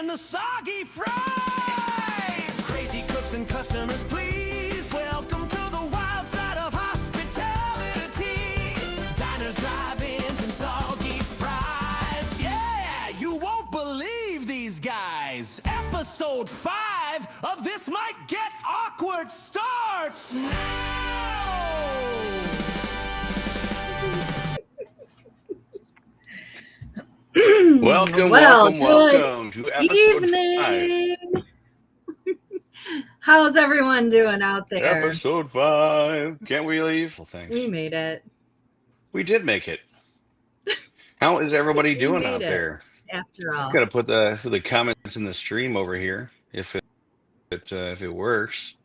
and the Soggy fries. Crazy cooks and customers, please. Welcome to the wild side of hospitality. Diners, drive-ins, and Soggy fries. Yeah, you won't believe these guys. Episode 5 of This Might Get Awkward starts now. Welcome to episode 5. How's everyone doing out there? Episode 5. Can't we leave? Well, thanks. We made it. We did make it. How is everybody doing out there? After all, Got to put the comments in the stream over here if it works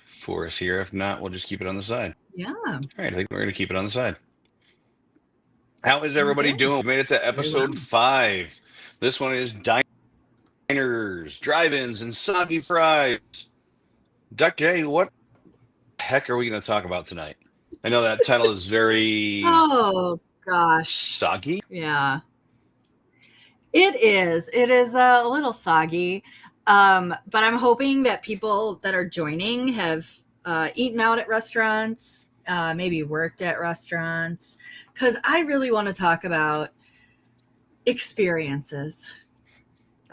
for us here. If not, we'll just keep it on the side. Yeah. All right, I think we're going to keep it on the side. How is everybody doing? We made it to episode 5. This one is diners, drive-ins, and soggy fries. Duck J, what the heck are we going to talk about tonight? I know that title is very oh gosh, soggy. Yeah, it is. It is a little soggy, but I'm hoping that people that are joining have eaten out at restaurants, maybe worked at restaurants, because I really want to talk about experiences.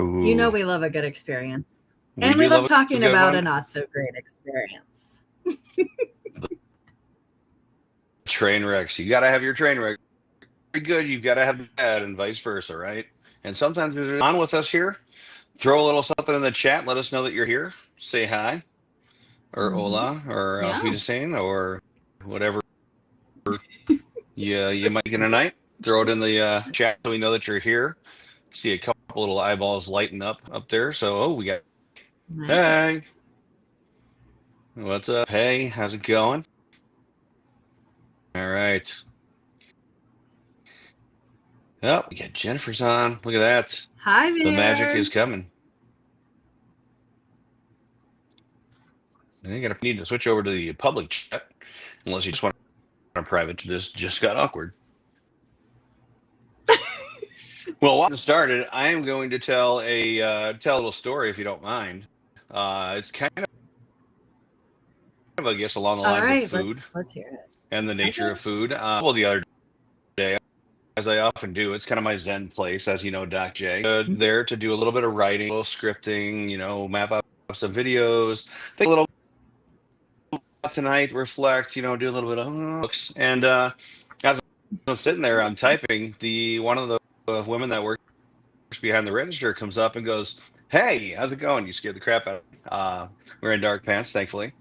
Ooh. You know we love a good experience. And we love talking about a not so great experience. Train wrecks. You got to have your train wreck. Very good. You've got to have the bad and vice versa, right? And sometimes if you're on with us here, throw a little something in the chat. Let us know that you're here. Say hi or hola or auf Wiedersehen or whatever you might get tonight. Throw it in the chat so we know that you're here. See a couple little eyeballs lighting up there. So, we got Hey. What's up? Hey, how's it going? All right. Oh, we got Jennifer's on. Look at that. Hi there. The magic is coming. You need to switch over to the public chat, unless you just want a private. This just got awkward. Well, while I started, I am going to tell a little story, if you don't mind. It's kind of, I guess, along the lines of food. Let's hear it. And the nature of food. Well, the other day, as I often do, it's kind of my Zen place, as you know, Doc J. There to do a little bit of writing, a little scripting, map up some videos, think a little tonight, reflect, do a little bit of books. And as I'm sitting there, I'm typing, one of the women that works behind the register comes up and goes, "Hey, how's it going?" You scared the crap out of me. Wearing dark pants, thankfully.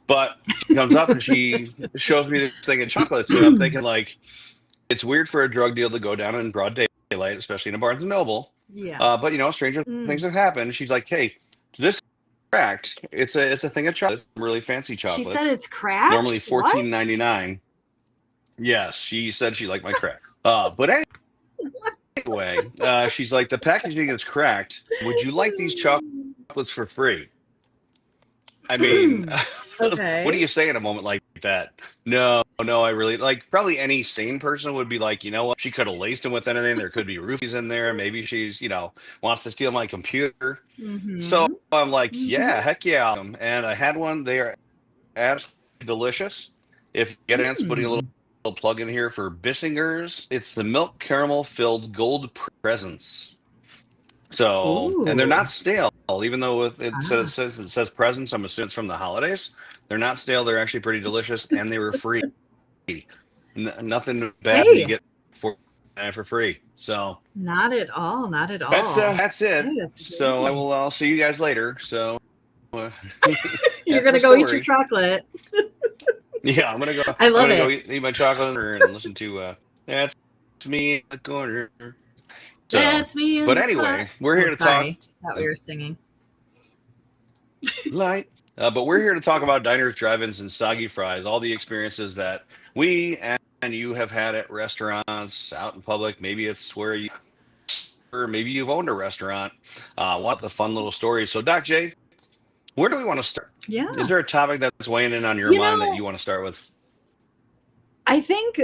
But she comes up and she shows me this thing of chocolates. And I'm thinking, it's weird for a drug deal to go down in broad daylight, especially in a Barnes & Noble. Yeah. But, stranger things have happened. She's like, "Hey, this is cracked. It's a thing of chocolate, really fancy chocolate." She said it's cracked? Normally $14.99. Yes, she said she liked my crack. But anyway, she's like, "The packaging is cracked. Would you like these chocolates for free?" I mean, okay. What do you say in a moment like that? No, I really probably any sane person would be like, you know what? She could have laced them with anything. There could be roofies in there. Maybe she's, wants to steal my computer. Mm-hmm. So I'm like, yeah, heck yeah. And I had one. They are absolutely delicious. If you get a chance, putting a little plug in here for Bissinger's. It's the milk caramel filled gold presents. So, and they're not stale, even though it says presents. I'm assuming it's from the holidays. They're not stale. They're actually pretty delicious, and they were free. Nothing bad you get for free. So not at all. That's it. Hey, so I'll see you guys later. So you're gonna go eat your chocolate. Yeah, I'm gonna go. I love it. Go eat my chocolate and listen to That's Me in the Corner. So, that's me. But anyway, we're here to talk. That we were singing. Light. But we're here to talk about diners, drive-ins, and soggy fries. All the experiences that we and you have had at restaurants, out in public. Maybe it's or maybe you've owned a restaurant. What the fun little stories. So, Doc J, where do we want to start? Yeah. Is there a topic that's weighing in on your mind that you want to start with? I think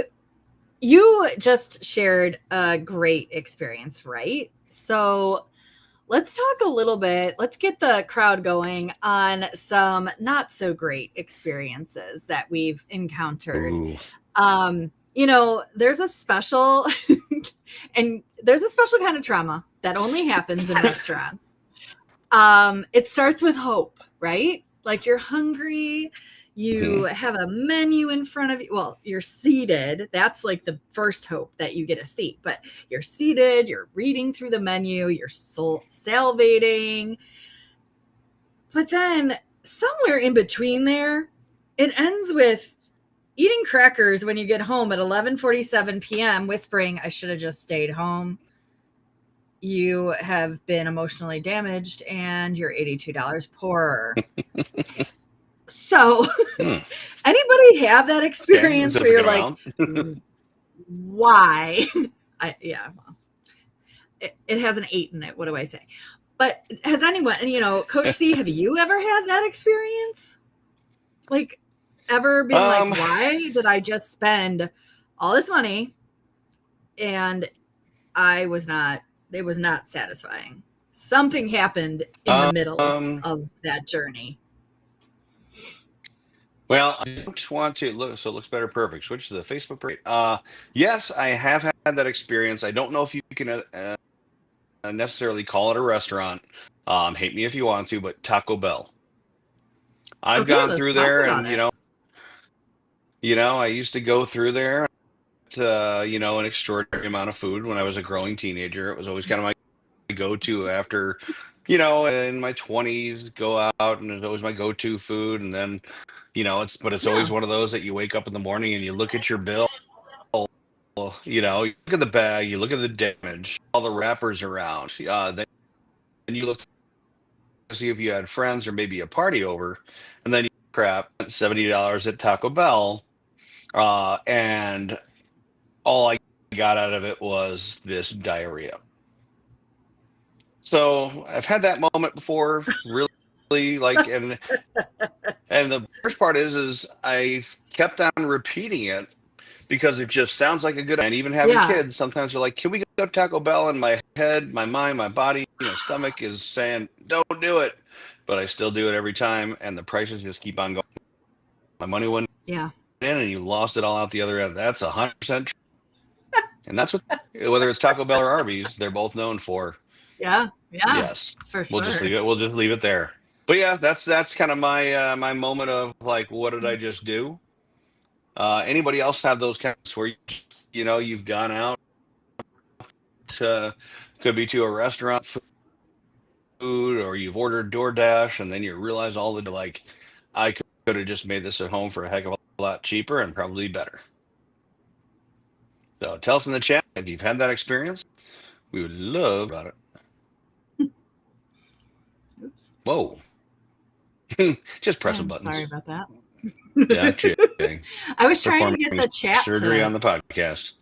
you just shared a great experience, right? So let's talk a little bit. Let's get the crowd going on some not so great experiences that we've encountered. Ooh. There's a special and there's a special kind of trauma that only happens in restaurants. It starts with hope, right? Like you're hungry, you have a menu in front of you. Well, you're seated. That's like the first hope that you get a seat, but you're seated, you're reading through the menu, you're salivating. But then somewhere in between there, it ends with eating crackers when you get home at 11:47 p.m., whispering, I should have just stayed home. You have been emotionally damaged and you're $82 poorer. So, anybody have that experience where you're like, why? It has an 8 in it. What do I say? But has anyone, Coach C, have you ever had that experience? Like, ever been like, why did I just spend all this money and it was not satisfying? Something happened in the middle of that journey. Well, I don't want to look, so it looks better. Perfect. Switch to the Facebook page. Yes, I have had that experience. I don't know if you can necessarily call it a restaurant. Hate me if you want to, but Taco Bell. I've gone through there, and I used to go through there. An extraordinary amount of food when I was a growing teenager. It was always kind of my go-to after, in my 20s, go out, and it's always my go-to food. And then, it's always one of those that you wake up in the morning and you look at your bill, you look at the bag, you look at the damage, all the wrappers around. Then you look to see if you had friends or maybe a party over, and then you crap $70 at Taco Bell, and all I got out of it was this diarrhea. So I've had that moment before, really, like, and the worst part is I kept on repeating it because it just sounds like a good. And even having kids, sometimes they're like, "Can we go to Taco Bell?" And my head, my mind, my body, stomach is saying, "Don't do it," but I still do it every time, and the prices just keep on going. My money went in, and you lost it all out the other end. That's 100%. And that's what, whether it's Taco Bell or Arby's, they're both known for. Yeah. Yes. For sure. We'll just leave it there. But yeah, that's kind of my my moment of like, what did I just do? Anybody else have those kinds where you've gone out to, could be to a restaurant food, or you've ordered DoorDash and then you realize all the like, I could have just made this at home for a heck of a lot cheaper and probably better. So tell us in the chat if you've had that experience. We would love about it. Oops. Whoa. Just pressing buttons. Sorry about that. Yeah, I was trying to get the chat surgery on the podcast.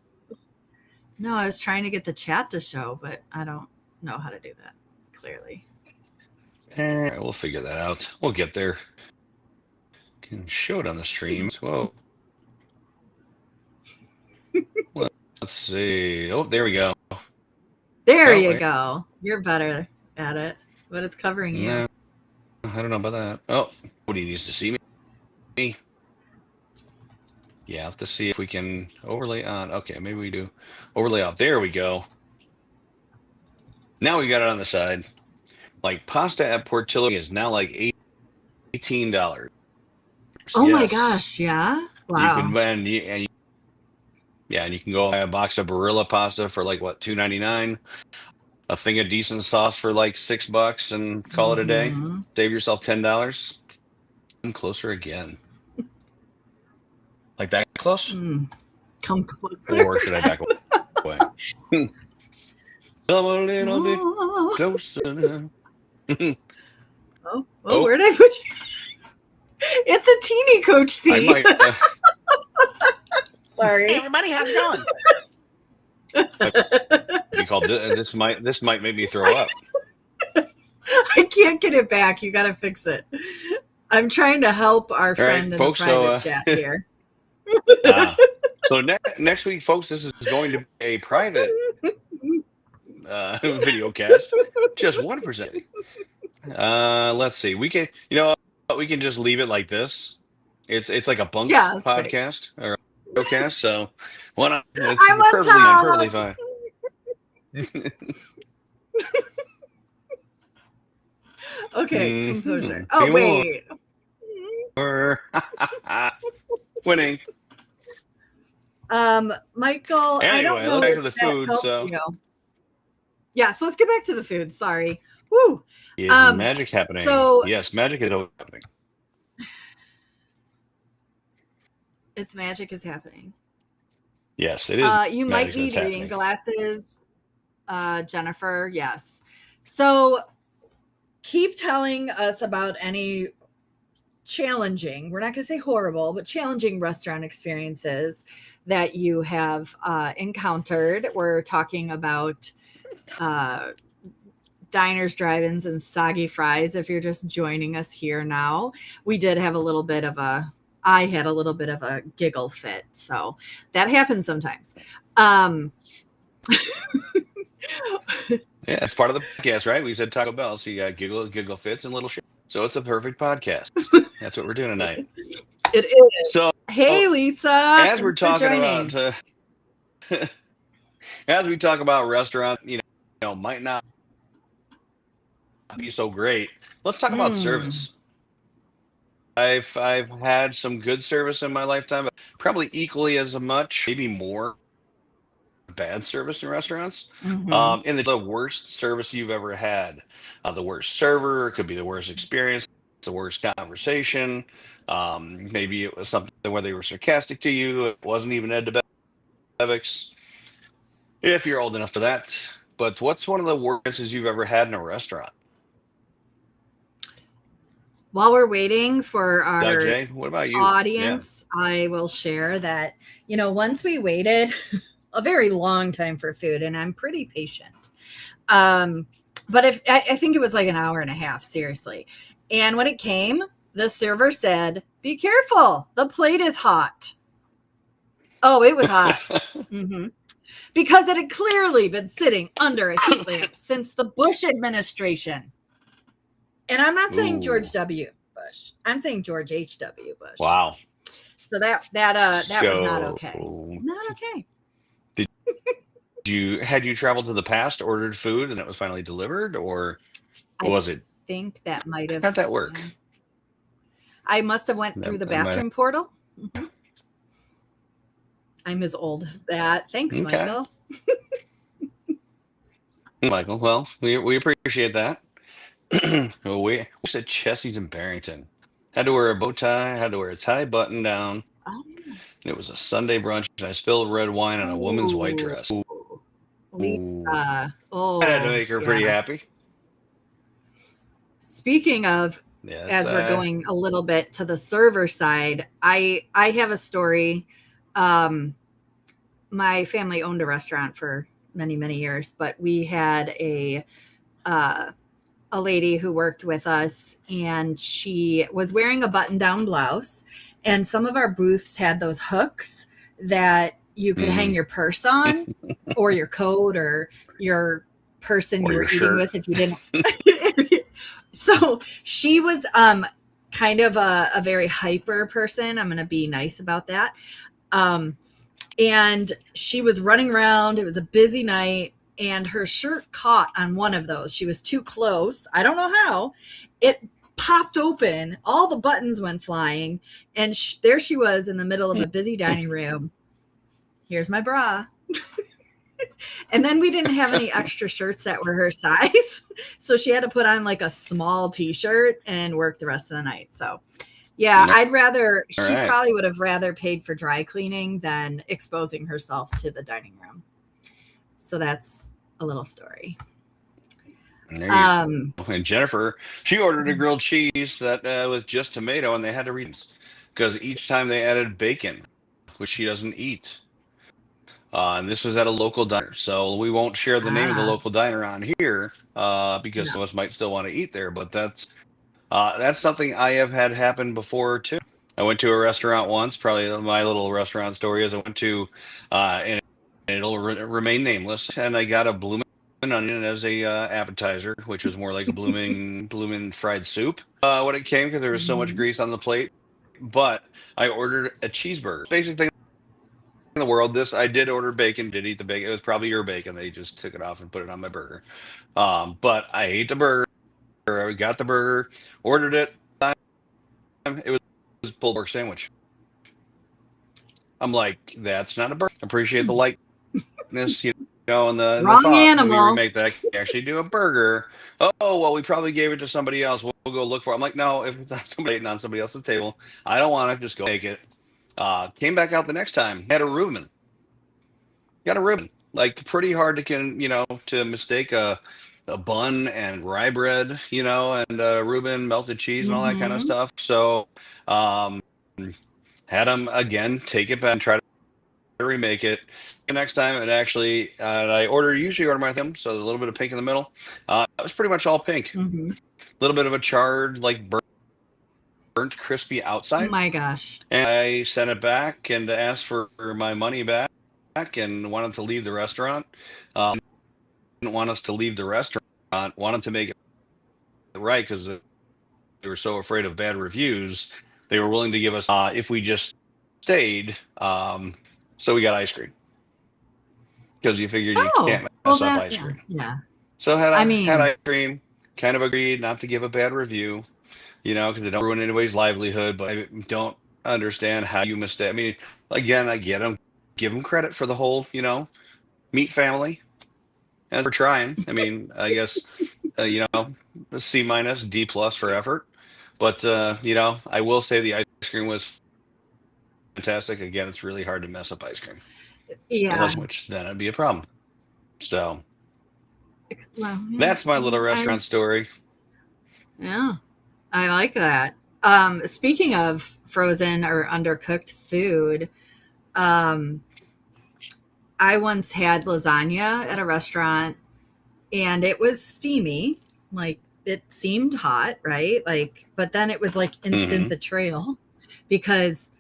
No, I was trying to get the chat to show, but I don't know how to do that, clearly. We'll figure that out. We'll get there. Can show it on the streams. Whoa. Let's see. Oh, there we go. There you go. You're better at it, but it's covering you. Yeah, I don't know about that. Oh, nobody needs to see me. Yeah, I'll have to see if we can overlay on. Okay, maybe we do. Overlay off. There we go. Now we got it on the side. Like pasta at Portillo is now like $18. Oh my gosh! Yeah. Wow. And you can go buy a box of Barilla pasta for like what, $2.99. A thing of decent sauce for like $6 and call it a day. Save yourself $10. Come closer again. Like that close? Come closer. Or should I back away? Come a little bit closer. Oh, where did I put you? It's a teeny, Coach C. Sorry. Hey everybody, how's it going? This might make me throw up. I can't get it back. You got to fix it. I'm trying to help our friend in folks, the private chat here. So next week, folks, this is going to be a private video cast. Just 1%. Let's see. We can, we can just leave it like this. It's like a bunk Yeah, that's great. podcast or a video cast. So why not? It's I'm on perfectly top. fine. Okay, composure. Mhm. Oh, Be wait. more. Winning. Michael, I don't Anyway, know let's back if to the that food. helped So you. Yes, let's get back to the food. Sorry. Woo. is magic happening? So Yes, magic is always happening. it's magic is happening. Yes, it is. You might magic need that's reading happening. glasses, Jennifer. Yes. So keep telling us about any challenging, we're not going to say horrible, but challenging restaurant experiences that you have encountered. We're talking about diners, drive-ins, and soggy fries. If you're just joining us here now, we did have a little bit of I had a little bit of a giggle fit. So that happens sometimes. Yeah, it's part of the podcast, right? We said Taco Bell, so you got giggle fits, and little shit. So it's a perfect podcast. That's what we're doing tonight. It is. So Hey, Lisa. as we're Thanks for talking joining. about, as we talk about restaurant, might not be so great. Let's talk about service. I've had some good service in my lifetime, but probably equally as much, maybe more bad service in restaurants. Mhm. And the worst service you've ever had, the worst server, it could be the worst experience, the worst conversation. Maybe it was something where they were sarcastic to you. It wasn't even Ed DeBevick's, if you're old enough for that. But what's one of the worst experiences you've ever had in a restaurant? While we're waiting for Doug our J, what about you? audience, I will share that, once we waited a very long time for food, and I'm pretty patient. But if I think it was like an hour and a half, seriously. And when it came, the server said, "Be careful, the plate is hot." Oh, it was hot. Mm-hmm. Because it had clearly been sitting under a heat lamp since the Bush administration. And I'm not saying George W. Bush. I'm saying George H.W. Bush. Wow. So that was not okay. Not okay. Had you traveled to the past, ordered food, and it was finally delivered, or was it? I think that might have. How'd that work? I must have went through the bathroom portal. Mm-hmm. I'm as old as that. Thanks, Okay. Michael. Michael, well, we appreciate that. We said Chessie's in Barrington. Had to wear a bow tie, had to wear a tie button down. Oh. It was a Sunday brunch, and I spilled red wine on a woman's white dress. Lisa. Oh, That had to make her pretty happy. Speaking of, as we're going a little bit to the server side, I have a story. My family owned a restaurant for many, many years, but we had a lady who worked with us, and she was wearing a button-down blouse, and some of our booths had those hooks that you could hang your purse on, or your coat, or your person you were eating with if you didn't. So she was kind of a very hyper person. I'm going to be nice about that. And she was running around. It was a busy night, and her shirt caught on one of those. She was too close. I don't know how. It popped open. All the buttons went flying, and there she was in the middle of a busy dining room. Here's my bra. And then we didn't have any extra shirts that were her size. So she had to put on like a small t-shirt and work the rest of the night. So yeah, she probably would have rather paid for dry cleaning than exposing herself to the dining room. So that's a little story. And Jennifer, she ordered a grilled cheese that was just tomato, and they had to read because each time they added bacon, which she doesn't eat. And this was at a local diner, so we won't share the name of the local diner on here because some of us might still want to eat there. But that's something I have had happen before too. I went to a restaurant once. Probably my little restaurant story is I went to, and it'll remain nameless, and I got a blooming onion as a appetizer, which was more like a blooming fried soup when it came because there was so much Mhm. grease on the plate. But I ordered a cheeseburger. Basic thing in the world. This I did order bacon. Did eat the bacon. It was probably your bacon. They just took it off and put it on my burger. But I ate the burger. I got the burger. Ordered it. It was a pulled pork sandwich. I'm like, that's not a burger. Appreciate the likeness, and the Wrong thought that we animal. remake that actually do a burger. Oh well, we probably gave it to somebody else. We'll go look for it. I'm like, no, if it's not somebody eating on somebody else's table, I don't want to just go take it. Came back out the next time. Had a Reuben. Got a Reuben. Like pretty hard to mistake a bun and rye bread, and Reuben melted cheese and all that kind of Mhm. stuff. So um, had them again take it back and try to remake it. The next time, I usually order my thing, so a little bit of pink in the middle. It was pretty much all pink. Mhm. A little bit of a charred, like burnt crispy Oh outside. my gosh. And I sent it back and asked for my money back and wanted to leave the restaurant. Didn't want us to leave the restaurant. Wanted to make it right because they were so afraid of bad reviews. They were willing to give us if we just stayed. So we got ice cream because you figured you Oh, can't well mess up that ice cream. yeah. So I had mean, ice cream. Kind of agreed not to give a bad review, because they don't ruin anybody's livelihood. But I don't understand how you mistake. I mean, again, I get them, give them credit for the whole, meat family and for trying. I mean, I guess, a C minus, D plus for effort. But I will say the ice cream was fantastic. Again, it's really hard to mess up ice cream yeah. unless which then it'd be a problem. So Well, yeah. that's my little restaurant story. Yeah. I like that. Speaking of frozen or undercooked food, um, I once had lasagna at a restaurant and it was steamy. Like it seemed hot, right? Like, but then it was like instant Hmm. betrayal because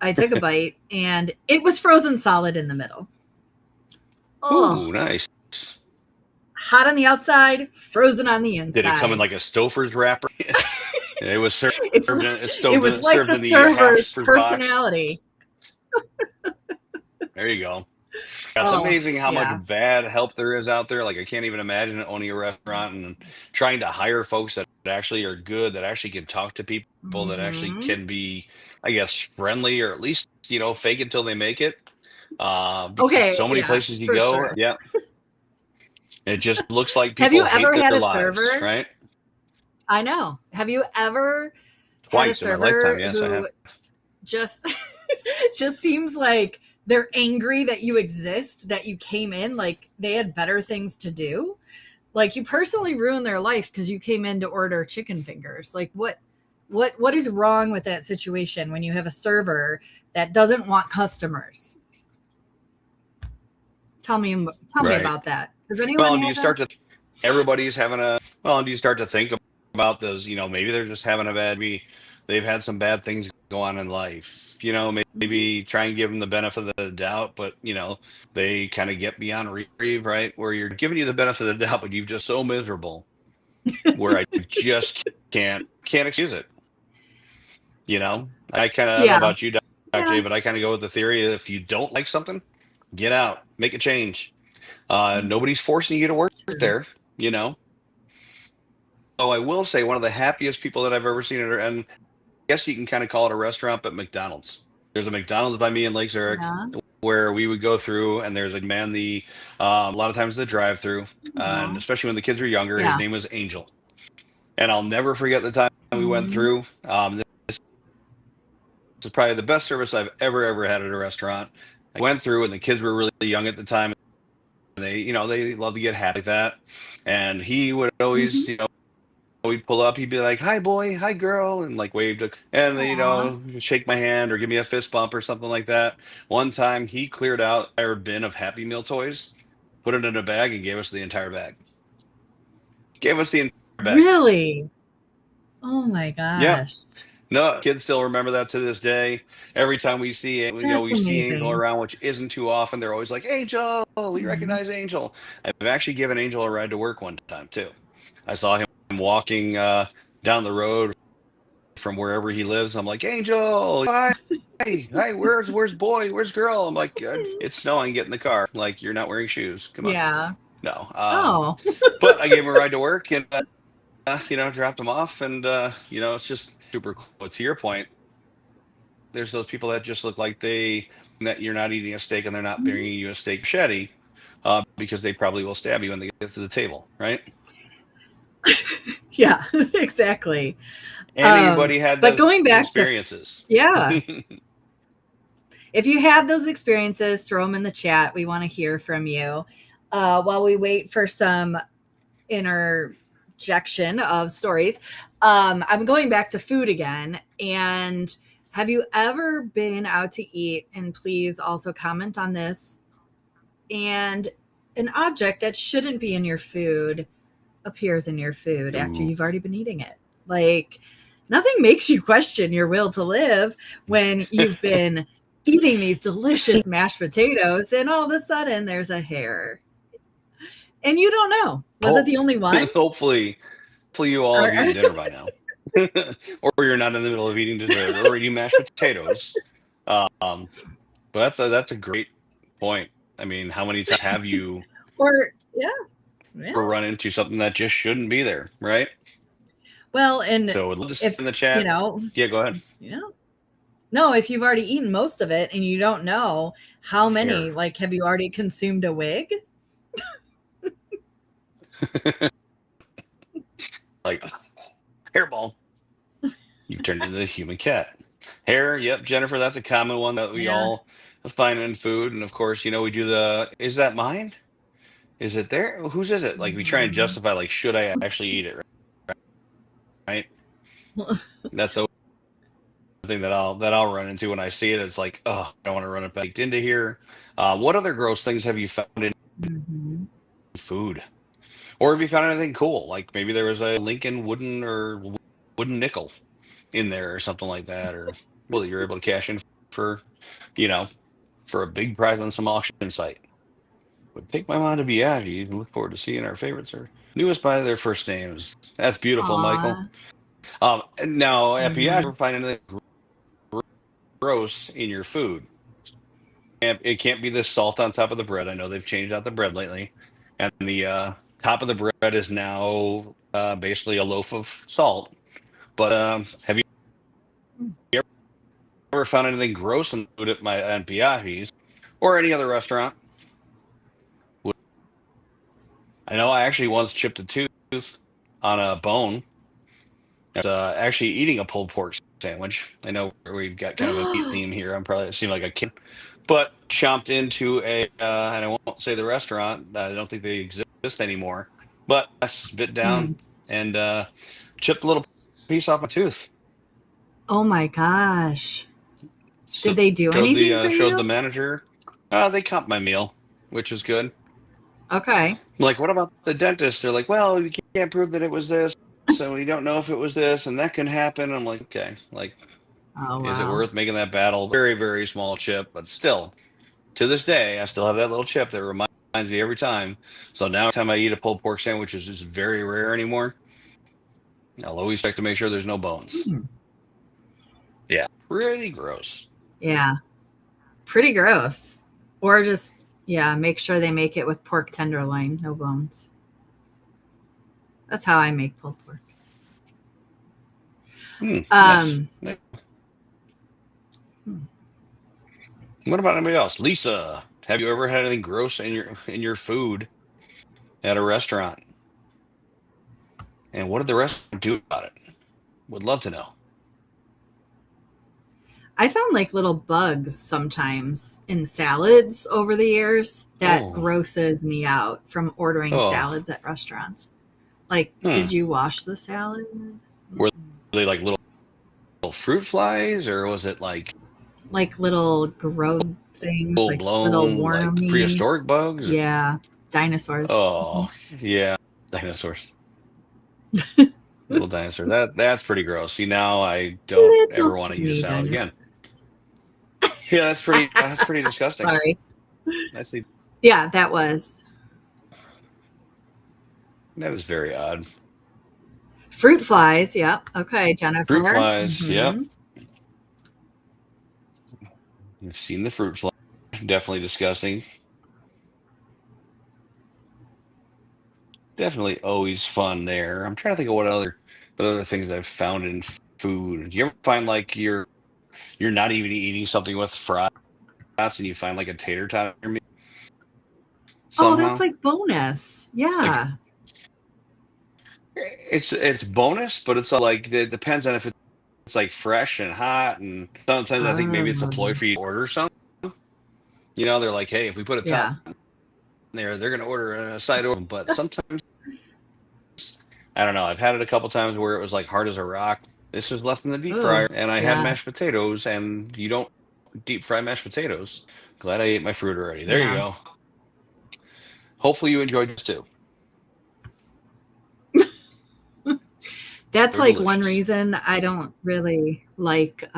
I took a bite and it was frozen solid in the middle. Oh, Ooh, nice. hot on the outside, frozen on the Did it come in inside. like a Stouffer's wrapper? It was served It's in, it was like served the in the server's Halfers box. personality. There you go. It's Oh, amazing how yeah. much bad help there is out there. Like I can't even imagine owning a restaurant and trying to hire folks that actually are good, that actually can talk to people, that actually Mhm. can be, I guess, friendly or at least, fake it till they make it. Because Okay, so many yeah, places you for go, sure. yeah, it just looks like Have you people hate ever had their a lives, server? right? I know. Have you ever had a Twice in my lifetime, server yes, I have. who just just seems like they're angry that you exist, that you came in, like they had better things to do? Like you personally ruined their life because you came in to order chicken fingers. Like what is wrong with that situation when you have a server that doesn't want customers? Tell me Right. about that. Does Well, anyone and do you have that? start to everybody's having a well, and do you start to think about those, maybe they're just having a maybe they've had some bad things go on in life, Mhm. maybe try and give them the benefit of the doubt, but they kind of get beyond reprieve, right? Where you're giving you the benefit of the doubt, but you've just so miserable where I just can't excuse it. I kind of I don't know Yeah. about you, Doc Yeah. J, but I kind of go with the theory if you don't like something, get out, make a change. Nobody's forcing you to work True. there, you know. Oh, I will say one of the happiest people that I've ever seen, and I guess you can kind of call it a restaurant, but McDonald's. There's a McDonald's by me in Lake Zurich Yeah. where we would go through, and there's a man a lot of times the drive-through, and Aw. especially when the kids were younger. His Yeah. name was Angel, and I'll never forget the time we went Mhm. through. This is probably the best service I've ever had at a restaurant. I went through, and the kids were really young at the time. And they love to get happy like that, and he would always, Mhm. we'd pull up, he'd be like, "Hi, boy, hi, girl," and like wave to, and Aw. shake my hand or give me a fist bump or something like that. One time, he cleared out our bin of Happy Meal toys, put it in a bag, and gave us the entire bag. Gave us the entire bag. Really? Oh my Yep. gosh. No, kids still remember that to this day. Every time we see it, That's we see Angel amazing. around, which isn't too often. They're always like, "Angel, we Mhm. recognize Angel." I've actually given Angel a ride to work one time too. I saw him walking down the road from wherever he lives. I'm like, "Angel, hi, hey, where's boy? Where's girl?" I'm like, "It's snowing. Get in the car." Like, you're not wearing shoes. Come on. Yeah. No. Oh. But I gave him a ride to work and dropped him off, and it's just super cool. To your point, there's those people that just look like that you're not eating a steak and they're not bringing you a steak machete, because they probably will stab you when they get to the table, right? Yeah, exactly. Anybody had But those going back to, experiences? yeah, if you had those experiences, throw them in the chat. We want to hear from you. While we wait for some interjection of stories, I'm going back to food again. And have you ever been out to eat? And please also comment on this. And an object that shouldn't be in your food appears in your food after Ooh. you've already been eating it. Like, nothing makes you question your will to live when you've been eating these delicious mashed potatoes and all of a sudden there's a hair. And you don't know. Was it Hope, the only one? hopefully you all Or, have eaten dinner by now. Or you're not in the middle of eating dessert or eating mashed potatoes. But that's a great point. I mean, how many times have you yeah, yeah. run into something that just shouldn't be there, right? Well, and So would love to see in if, the chat. Yeah, go ahead. no, if you've already eaten most of it and you don't know how many, Hair. like, have you already consumed a wig? Like hairball. You've turned into the human cat. Hair, yep, Jennifer, that's a common one that we Yeah. all find in food. And of course, we do is that mine? Is it there? Whose is it? Like we try and Mhm. justify, like, should I actually eat it, right? That's the thing that I'll run into when I see it. It's like, oh, I don't want to run it back into here. What other gross things have you found in Mhm. food? Or have you found anything cool? Like maybe there was a Lincoln wooden nickel in there or something like that, or well, you're able to cash in for, you know, for a big prize on some auction site. Would take my mom to Biaggi's and look forward to seeing our favorites or newest by their first names. That's beautiful, Michael. Aw. Now at Biaggi, Mhm. we're finding anything gross in your food. And it can't be the salt on top of the bread. I know they've changed out the bread lately, and the top of the bread is now basically a loaf of salt. But have you ever found anything gross in food at Biaggi's or any other restaurant? I know I actually once chipped a tooth on a bone. Actually eating a pulled pork sandwich. I know we've got kind of a meat theme here. I'm probably seem like a kid, but chomped into and I won't say the restaurant. I don't think they exist anymore. But I spit down Mm. and chipped a little piece off my tooth. Oh my gosh. So Did they do anything for showed the you? manager. They comped my meal, which is good. Okay. Like, what about the dentist? They're like, well, you can't prove that it was this, so we don't know if it was this, and that can happen. I'm like, okay, like, Oh, is it wow. worth making that battle? Very, very small chip, but still, to this day, I still have that little chip that reminds me every time. So now, every time I eat a pulled pork sandwich, is just very rare anymore. I'll always check to make sure there's no bones. Hmm. Yeah, pretty gross. Yeah. Pretty gross. Or just, yeah, make sure they make it with pork tenderloin, no bones. That's how I make pulled pork. Nice. Hmm. What about anybody else? Lisa, have you ever had anything gross in your food at a restaurant? And what did the restaurant do about it? Would love to know. I found like little bugs sometimes in salads over the years that Oh, grosses me out from ordering oh, salads at restaurants. Like, hmm. did you wash the salad? Were they like little fruit flies, or was it like Like little growed things, full like little blown like wormy. prehistoric bugs? Yeah, dinosaurs. Mhm. Oh, yeah, dinosaurs. Little dinosaur. That's pretty gross. See, now I don't Little ever want to eat a teeny salad again. dinosaurs. Yeah, that's pretty disgusting. Sorry. Nicely. Yeah, that was. That is very odd. Fruit flies. Yep. Okay, Fruit Jennifer. flies. Yep. Hmm. You've seen the fruit fly. Definitely disgusting. Definitely always fun there. I'm trying to think of what other things I've found in food. Do you ever find like you're not even eating something with fries and you find like a tater tot in your meat Oh, that's somehow? like bonus. Like Yeah. it's bonus, but it's like it depends on if it's like fresh and hot, and sometimes I think maybe it's a ploy for you to order something. They're like, hey, if we put a tot Yeah. in there, they're gonna order a side order. But sometimes I don't know. I've had it a couple times where it was like hard as a rock. This was left in the deep Oh, fryer, and I had yeah. mashed potatoes, and you don't deep fry mashed potatoes. Glad I ate my fruit already. There you Yeah. go. Hopefully you enjoyed this too. That's They're like one delicious. reason I don't really like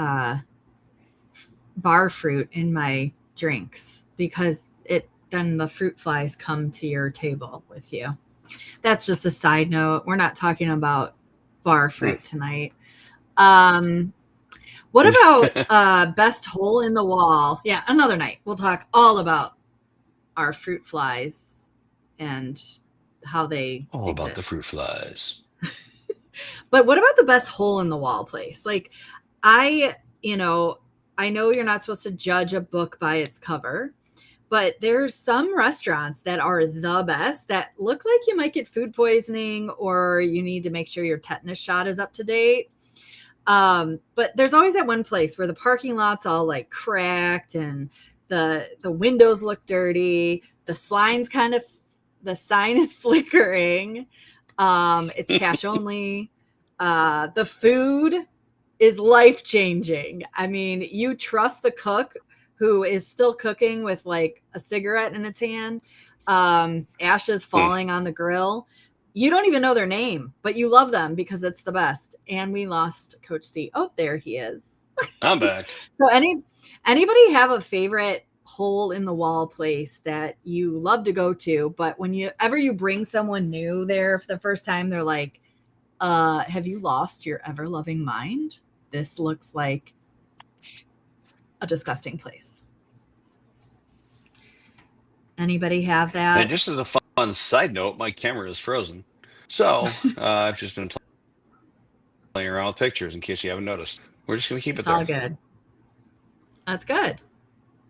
bar fruit in my drinks because it then the fruit flies come to your table with you. That's just a side note. We're not talking about bar Hmm. fruit tonight. Um, what about best hole in the wall? Yeah, another night. We'll talk all about our fruit flies and how they All about the exist. fruit flies. But what about the best hole in the wall place? Like, I, you know, I know you're not supposed to judge a book by its cover, but there's some restaurants that are the best that look like you might get food poisoning or you need to make sure your tetanus shot is up to date. But there's always that one place where the parking lot's all like cracked and the windows look dirty, the sign is flickering. It's cash only. The food is life changing. I mean, you trust the cook who is still cooking with like a cigarette in its hand, ashes Hmm. falling on the grill. You don't even know their name, but you love them because it's the best. And we lost Coach C. Oh, there he is. I'm back. So anybody have a favorite hole in the wall place that you love to go to, but when you bring someone new there for the first time, they're like, have you lost your ever loving mind? This looks like a disgusting place. Anybody have And that? just as a fun side note, my camera is frozen. So I've just been playing around with pictures in case you haven't noticed. We're just going to keep it It's all there. good. That's good.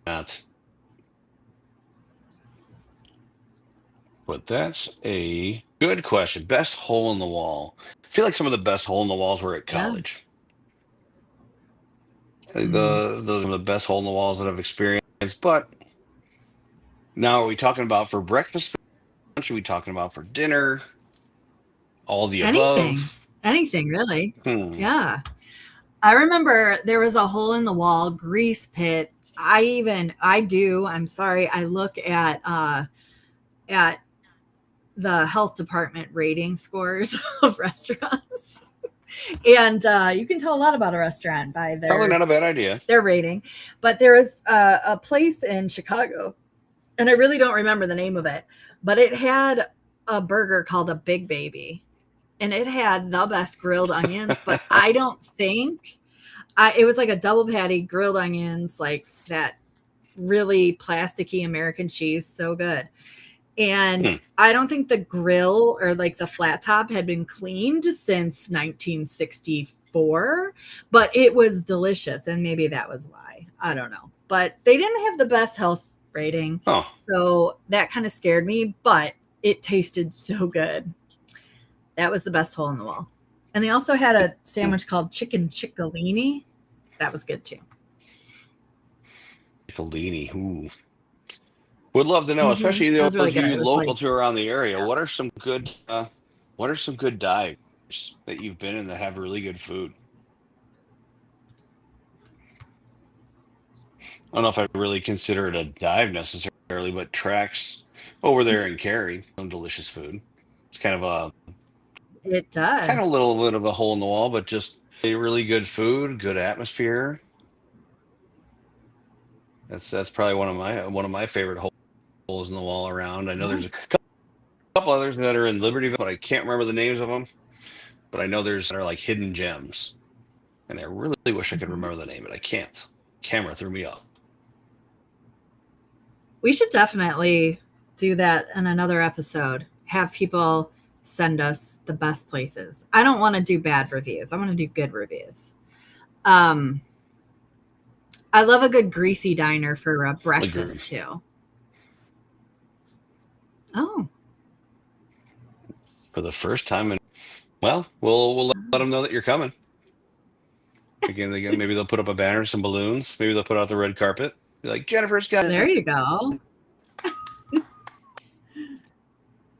Not. But that's a good question. Best hole in the wall. I feel like some of the best hole in the walls were at Yeah. college. Mm. Those are the best hole in the walls that I've experienced. But now are we talking about for breakfast? Lunch? Are we talking about for dinner? All the Anything. above? Anything, really. Hmm. Yeah. I remember there was a hole in the wall grease pit. I'm sorry, I look at the health department rating scores of restaurants. And you can tell a lot about a restaurant by Probably not a bad idea. their rating. But there was a place in Chicago, and I really don't remember the name of it, but it had a burger called a Big Baby, and it had the best grilled onions. But I don't think it was like a double patty, grilled onions, like that really plasticky American cheese, so good. And Hmm. I don't think the grill or like the flat top had been cleaned since 1964, but it was delicious. And maybe that was why. I don't know. But they didn't have the best health rating. Oh, So that kind of scared me, but it tasted so good. That was the best hole in the wall. And they also had a sandwich called chicken ciccolini. That was good too. Fellini. Ooh. Would love to know, Mm-hmm. especially That was really those of good. you It was local like, to around the area. yeah. What are some good dives that you've been in that have really good food? I don't know if I really consider it a dive necessarily, but Tracks over there in Cary, some delicious food. It's kind of a It does. Kind of a little bit of a hole in the wall, but just really good food, good atmosphere. That's probably one of my favorite holes in the wall around. I know there's a couple others that are in Libertyville, but I can't remember the names of them. But I know there's that are like hidden gems, and I really wish I could remember the name, but I can't. Camera threw me off. We should definitely do that in another episode. Have people send us the best places. I don't want to do bad reviews. I want to do good reviews. I love a good greasy diner for a breakfast too. Oh, For the first time, and well, we'll let them know that you're coming. Again, maybe they'll put up a banner, some balloons. Maybe they'll put out the red carpet. Be like, Jennifer's got there you go.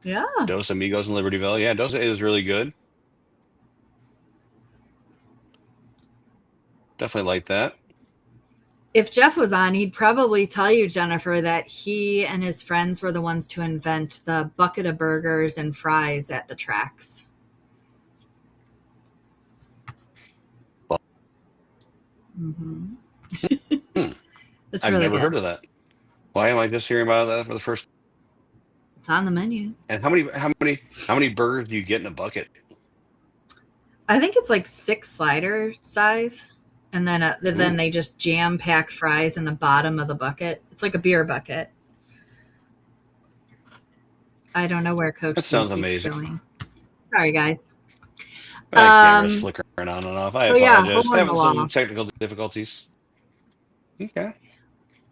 Yeah. Dos Amigos in Libertyville. Yeah, Dos is really good. Definitely like that. If Jeff was on, he'd probably tell you, Jennifer, that he and his friends were the ones to invent the bucket of burgers and fries at the tracks. Well, It's I've really never good. heard of that. Why am I just hearing about that for the first? It's on the menu. And how many burgers do you get in a bucket? I think it's like 6 slider size. And then they just jam pack fries in the bottom of the bucket. It's like a beer bucket. I don't know where Coach That sounds keeps amazing. going. Sorry, guys. Camera's flickering on and off. I apologize. hole in Having the some wall. technical difficulties. Okay.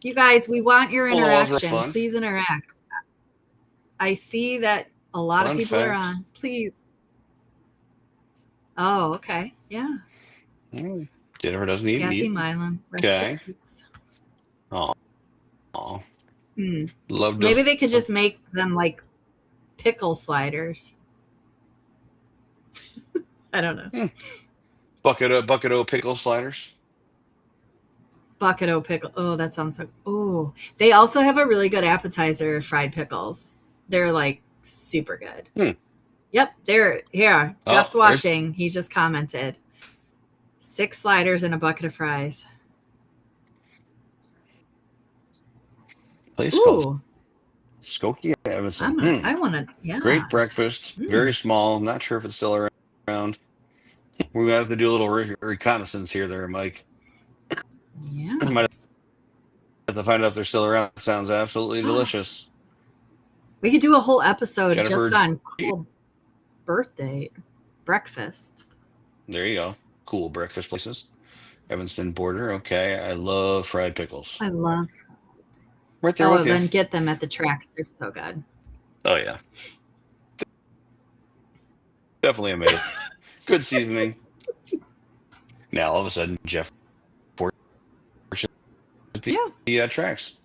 You guys, we want your Well, those were interaction. fun. Please interact. I see that a lot Fun of people are fact. on. Please. Oh, okay. Yeah. Jennifer doesn't eat Kathy meat. Milan. Rest Okay. in peace. Oh, love. Maybe they could just make them like pickle sliders. I don't know. bucket of pickle sliders. Bucket o' pickle. Oh, that sounds so. Oh, they also have a really good appetizer of fried pickles. They're like super good. Yep, they're here. Oh, Jeff's watching. He just commented. 6 sliders and a bucket of fries. Place called Ooh, Skokie Evanston. I want to. Yeah, Great breakfast. Very small. Not sure if it's still around. We're gonna have to do a little reconnaissance here, there, Mike. Yeah. Might have to find out if they're still around. Sounds absolutely delicious. We could do a whole episode Jennifer, just on cool birthday breakfast. There you go. Cool breakfast places. Evanston border. Okay. I love fried pickles. I love. Right there with you. Then get them at the tracks. They're so good. Oh yeah. Definitely amazing. Good seasoning. Now all of a sudden Jeff the tracks.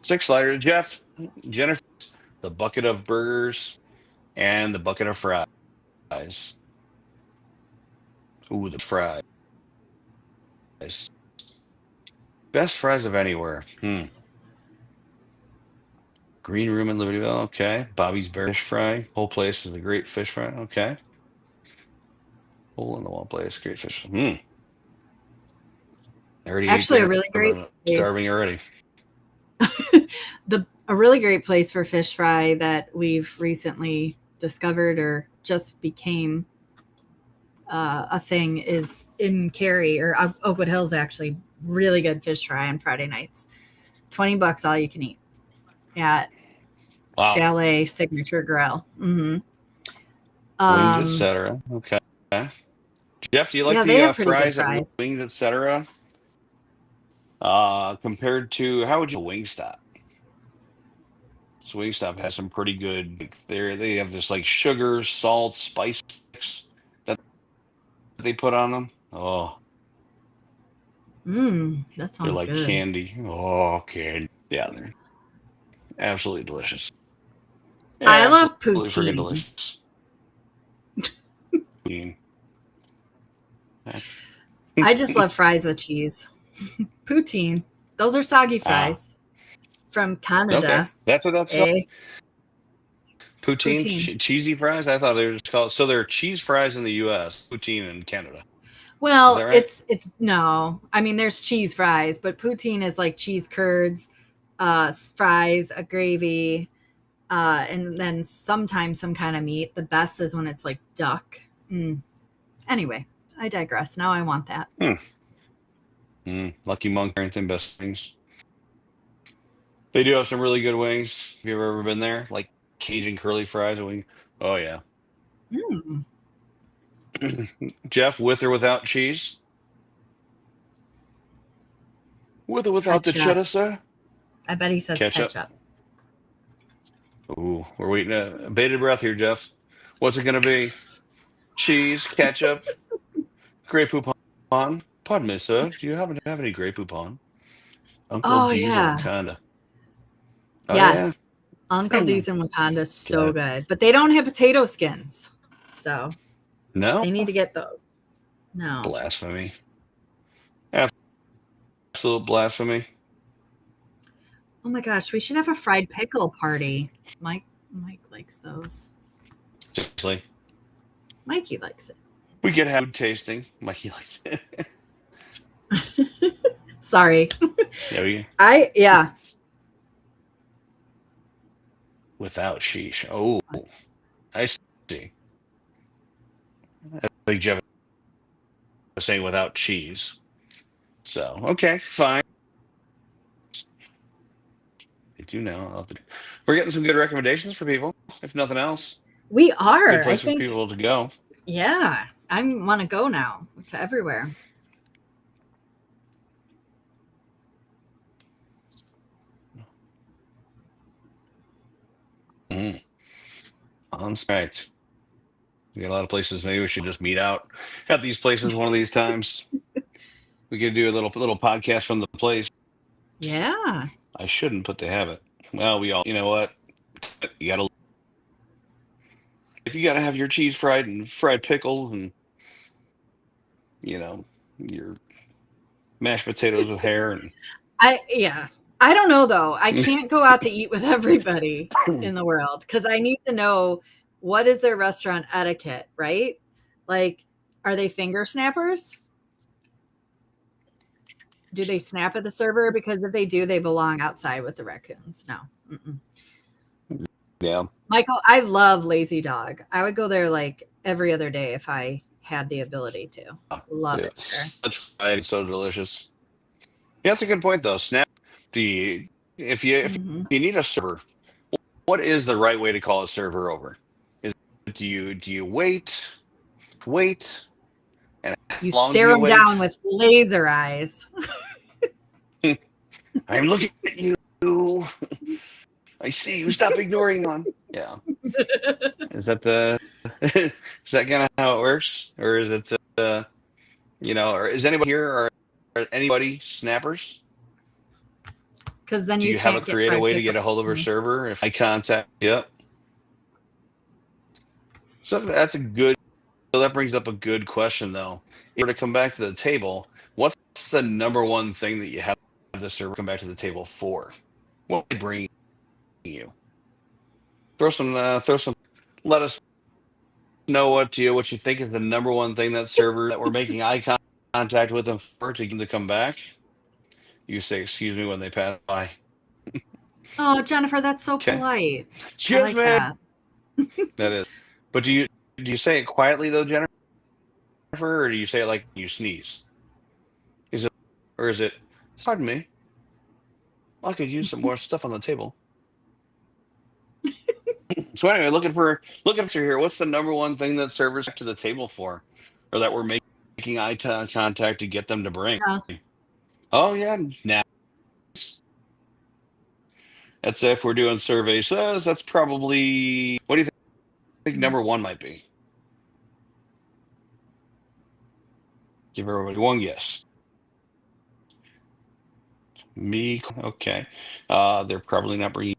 6 slider. Jennifer, the bucket of burgers and the bucket of fries. Ooh, the fries. Best fries of anywhere. Green Room in Libertyville. Okay. Bobby's Bear Fish Fry. Whole place is a great fish fry. Okay. Hole in the wall place. Great fish. Actually, a really great place. Starving already. A really great place for fish fry that we've recently discovered or just became a thing is in Cary or Oakwood Hills. Actually, really good fish fry on Friday nights. $20 all you can eat at Chalet Signature Grill. Wings, etc. Okay. Jeff, do you like they the have pretty good fries, fries. Wings, etc.? Compared to how would you Wingstop? So Wingstop has some pretty good. Like, they have this like sugar, salt, spice mix that they put on them. Oh, that sounds they're like good. candy. Oh, candy. Yeah, they're absolutely delicious. I love Absolutely freaking poutine. delicious. I just love fries with cheese. Poutine. Those are soggy fries from Canada. Okay. That's Poutine, Poutine. cheesy fries. I thought they were just called. So there are cheese fries in the U.S., poutine in Canada. Is that Well, right? it's no. I mean, there's cheese fries, but poutine is like cheese curds, fries, a gravy, and then sometimes some kind of meat. The best is when it's like duck. Mm. Anyway, I digress. Now I want that. Lucky Monk, Carrington, best wings. They do have some really good wings. Have you ever been there? Like Cajun curly fries and wing. Oh yeah. Mm. Jeff, with or without cheese? With or without the Ketchup. cheddar, sir? I bet he says Ketchup. ketchup. Ooh, we're waiting a bated breath here, Jeff. What's it gonna be? Cheese, ketchup, Grey Poupon. Pardon me, sir. Do you happen to have any Grey Poupon? Uncle Oh D's in yeah. Wakanda. Oh yeah. Yes. Uncle D's in Wakanda is Got so it. good. But they don't have potato skins. So No? they need to get those. No. Blasphemy. Absolute blasphemy. Oh my gosh, we should have a fried pickle party. Mike likes those. Seriously. Mikey likes it. We could have food tasting. Mikey likes it. Sorry. Yeah, Yeah. without sheesh. Oh, I see. I think Jeff was saying without cheese. So, okay, fine. I do now. We're getting some good recommendations for people, if nothing else. We Good are. I place for think people to go. yeah. I want to go now to everywhere. On site. We got a lot of places. Maybe we should just meet out at these places one of these times. We could do a little podcast from the place. Yeah. I shouldn't, but they have it. Well, we all, you know what? You gotta, if you gotta have your cheese fried and fried pickles and, your mashed potatoes with hair and. I don't know though. I can't go out to eat with everybody in the world because I need to know what is their restaurant etiquette, right? Like, are they finger snappers? Do they snap at the server? Because if they do, they belong outside with the raccoons. No. Mm-mm. Yeah. Michael, I love Lazy Dog. I would go there like every other day if I had the ability to. Love it there. Such variety, so delicious. Yeah, that's a good point though. Snap. Do you, if you need a server, what is the right way to call a server over? Do you wait, and how You long do stare you them wait? down with laser eyes. I'm looking at you. I see you. Stop ignoring on. Yeah. Is that is that kind of how it works, or is it or is anybody here or anybody snappers? Because then Do you you have a can't get creative fried way to pickle. get a hold of her server if I contact? Yep. So that's a good. So that brings up a good question though. If we're to come back to the table, what's the number one thing that you have the server come back to the table for? What would bring you? Throw some. Let us know what you think is the number one thing that server that we're making eye contact with them for to get them to come back. You say excuse me when they pass by. Oh, Jennifer, that's so Okay. polite. I Excuse like me. that. That is. But do you say it quietly though, Jennifer, or do you say it like you sneeze? Is it? Pardon me. I could use some more stuff on the table. So anyway, looking through here. What's the number one thing that servers to the table for, or that we're making eye contact to get them to bring? Yeah. Oh yeah, naps. That's if we're doing surveys. That's probably. What do you think number one might be? Give everybody one guess. Me, okay. They're probably not bringing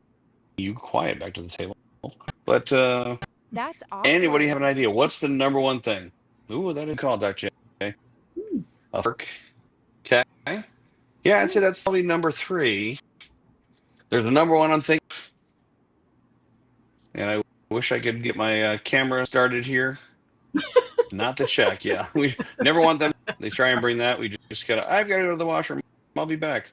you quiet back to the table. But That's anybody have awkward. an idea? What's the number one thing? Ooh, that is called Dr. J. A fork. Okay. Yeah, I'd say that's probably number three. There's a number one I'm thinking, and I wish I could get my camera started here. Not the check. Yeah, we never want them. They try and bring that. We just gotta. I've got to go to the washroom. I'll be back.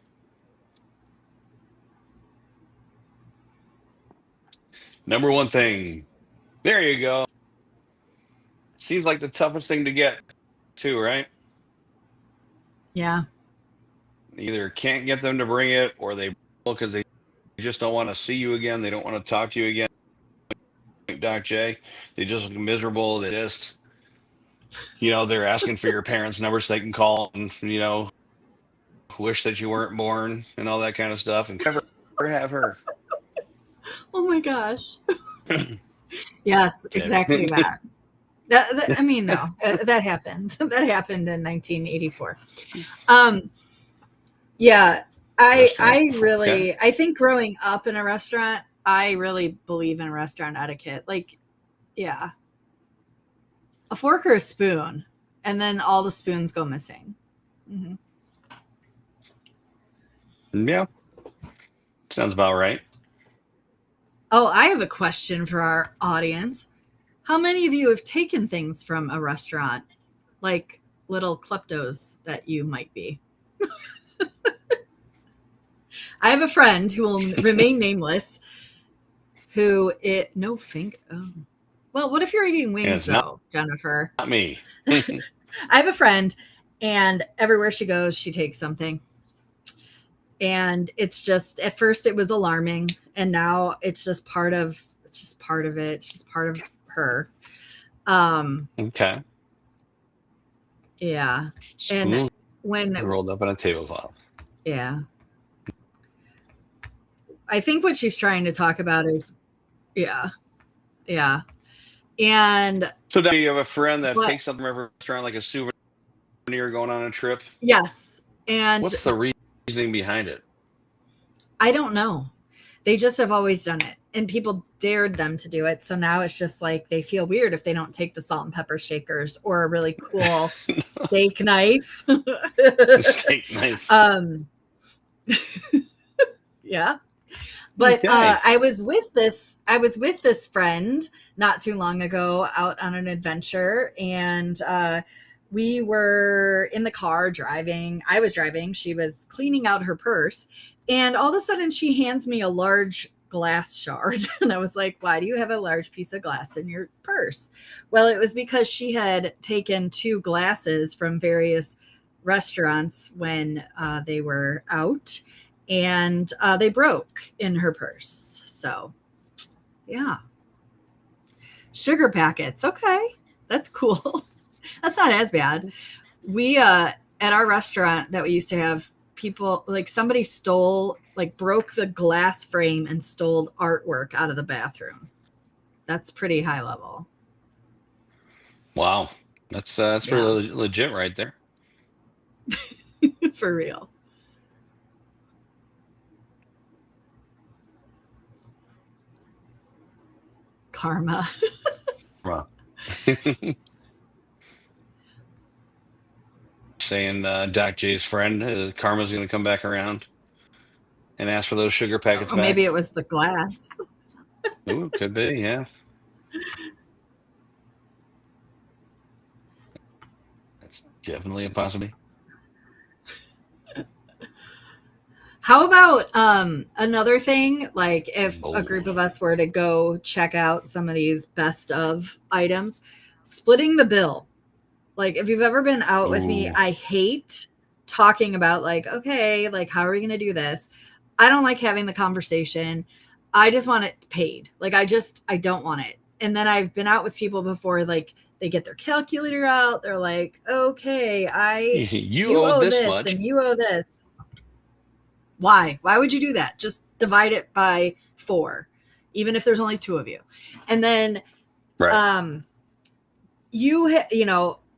Number one thing. There you go. Seems like the toughest thing to get, too, right? Yeah. Either can't get them to bring it, or they because they just don't want to see you again. They don't want to talk to you again. Doc J. They just look miserable. They just, they're asking for your parents' numbers so they can call and, wish that you weren't born and all that kind of stuff. And never have her. Oh my gosh. Yes, exactly that. I mean, no, that happened. That happened in 1984. Yeah, I really, I think growing up in a restaurant, I really believe in restaurant etiquette. Like, yeah, a fork or a spoon, and then all the spoons go missing. Mm-hmm. Yeah, sounds about right. Oh, I have a question for our audience. How many of you have taken things from a restaurant, like little kleptos that you might be? I have a friend who will remain nameless. Who it no finger? Oh, well, what if you're eating wings though, Jennifer? Not me. I have a friend, and everywhere she goes, she takes something. And it's just, at first it was alarming, and now it's just part of it. It's just part of her. Okay. Yeah. Spoon And when rolled up on a tablecloth. Yeah. I think what she's trying to talk about is, yeah. And so do you have a friend that takes something from a restaurant, like a souvenir going on a trip? Yes. And what's the reasoning behind it? I don't know. They just have always done it, and people dared them to do it. So now it's just like they feel weird if they don't take the salt and pepper shakers or a really cool steak knife. Steak knife. Yeah. But okay. I was with this friend not too long ago out on an adventure, and we were in the car driving. I was driving. She was cleaning out her purse, and all of a sudden she hands me a large glass shard. And I was like, why do you have a large piece of glass in your purse? Well, it was because she had taken 2 glasses from various restaurants when they were out, and they broke in her purse. So, yeah. Sugar packets. Okay. That's cool. That's not as bad. We, at our restaurant that we used to have, people, like, somebody stole, like, broke the glass frame and stole artwork out of the bathroom. That's pretty high level. Wow. That's pretty legit right there. For real. Karma. Wow. Saying Doc J's friend, Karma's going to come back around and ask for those sugar packets back. Maybe it was the glass. Ooh, could be, yeah. That's definitely a possibility. How about another thing, like if a group of us were to go check out some of these best of items, splitting the bill. Like, if you've ever been out with me, I hate talking about, like, okay, like, how are we going to do this? I don't like having the conversation. I just want it paid. Like, I don't want it. And then I've been out with people before, like, they get their calculator out. They're like, okay, you owe this much, and you owe this. Why? Why would you do that? Just divide it by 4, even if there's only 2 of you. And then,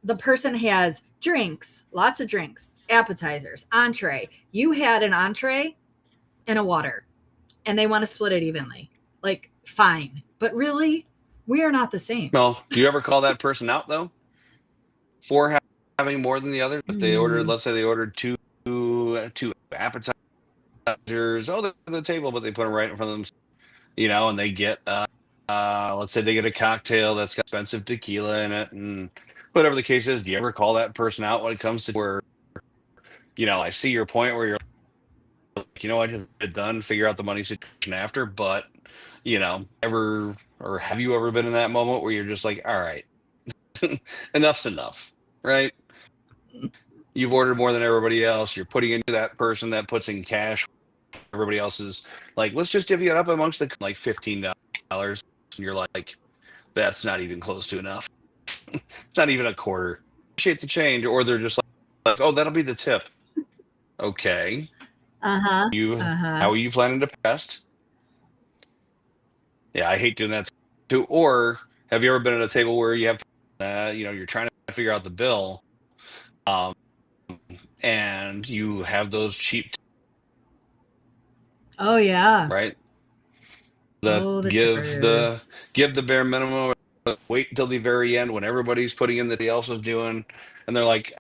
the person has drinks, lots of drinks, appetizers, entree. You had an entree and a water, and they want to split it evenly. Like, fine. But really, we are not the same. Well, do you ever call that person out, though, for having more than the other? If they ordered, let's say they ordered two appetizers, they're on the table, but they put them right in front of them, and they get let's say they get a cocktail that's got expensive tequila in it, and whatever the case is, do you ever call that person out when it comes to where, I see your point where you're like, I just get it done, figure out the money situation after, but, ever, or have you ever been in that moment where you're just like, all right, enough's enough, right? You've ordered more than everybody else. You're putting into that person that puts in cash. Everybody else is like, let's just divvy it up amongst the like $15. And you're like, that's not even close to enough. It's not even a quarter. Appreciate the change. Or they're just like, oh, that'll be the tip. Okay. Uh-huh. How are you planning to pass? Yeah, I hate doing that too. Or have you ever been at a table where you have to, you're trying to figure out the bill, and you have those cheap, Oh yeah. right? That Oh, the give the tippers. give the bare minimum. Wait until the very end when everybody's putting in that he else is doing, and they're like,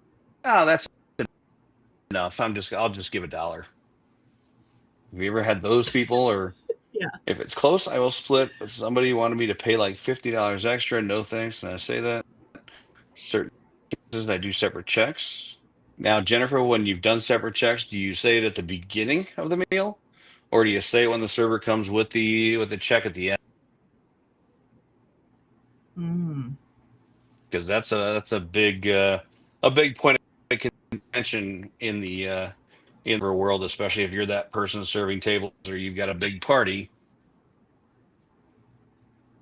"Oh, that's enough. I'll just give $1." Have you ever had those people? Or Yeah. if it's close, I will split. But somebody wanted me to pay like $50 extra. No thanks. And I say that certain cases I do separate checks. Now, Jennifer, when you've done separate checks, do you say it at the beginning of the meal, or do you say it when the server comes with the check at the end? Mm. Because that's a big point of contention in the world, especially if you're that person serving tables or you've got a big party,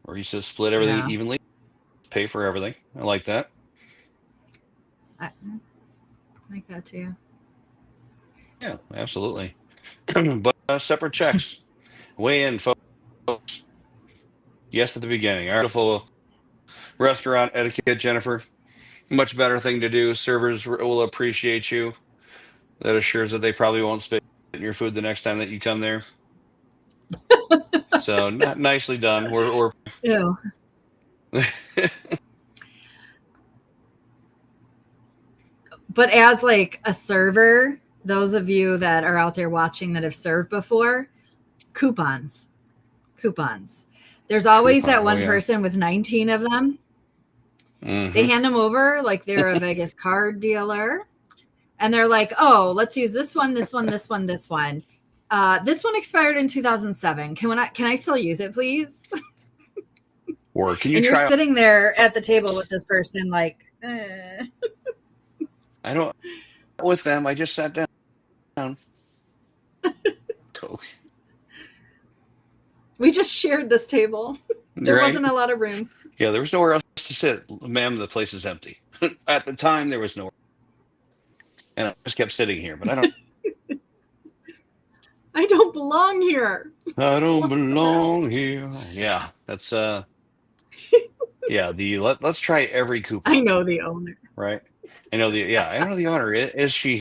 where he says split everything Yeah. evenly, pay for everything. I like that. I like that too. Yeah, absolutely. But separate checks. Weigh in, folks. Yes, at the beginning. All right, beautiful restaurant etiquette, Jennifer. Much better thing to do. Servers will appreciate you. That assures that they probably won't spit in your food the next time that you come there. So nicely done. Ew. But as like a server, those of you that are out there watching that have served before, coupons. There's always that one person with 19 of them. Mm-hmm. They hand them over like they're a Vegas card dealer. And they're like, oh, let's use this one, this one, this one, this one. This one expired in 2007. Can I still use it, please? Or can you and try? You're sitting there at the table with this person like, I don't with them. I just sat down. We just shared this table. There wasn't a lot of room. Yeah, there was nowhere else to sit. Ma'am, the place is empty. At the time, there was nowhere. And I just kept sitting here, but I don't belong here. I don't belong here. Yeah, that's yeah, let's try every coupon. I know the owner. Right? I know the owner. Is she?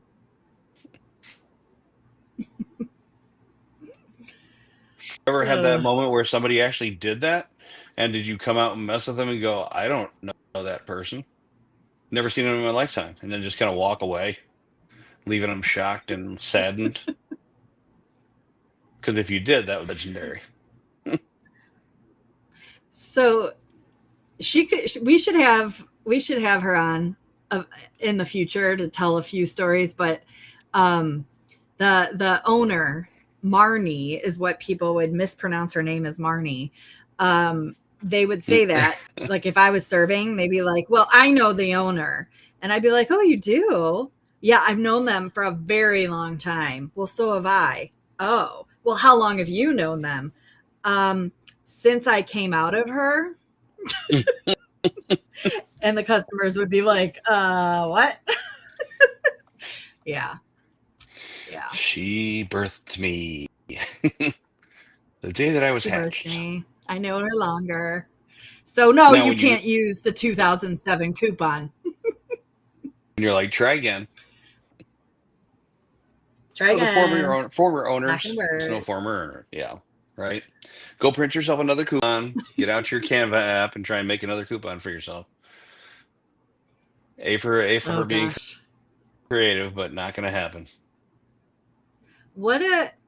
Ever had that moment where somebody actually did that? And did you come out and mess with them and go, I don't know that person. Never seen them in my lifetime. And then just kind of walk away, leaving them shocked and saddened? Because if you did, that was legendary. So we should have her on in the future to tell a few stories, but the owner, Marnie, is what people would mispronounce her name as Marnie. They would say that, like if I was serving, they'd be like, well, I know the owner. And I'd be like, oh, you do? Yeah, I've known them for a very long time. Well, so have I. Oh, well, how long have you known them? Since I came out of her. And the customers would be like, what? Yeah. She birthed me. The day that I was hatched. I know her longer. So no, now, you can't use the 2007 coupon. And you're like, try again. Try again. The former owners. There's no former owner. Yeah. Right. Go print yourself another coupon. Get out your Canva app and try and make another coupon for yourself. A for being creative, but not going to happen. What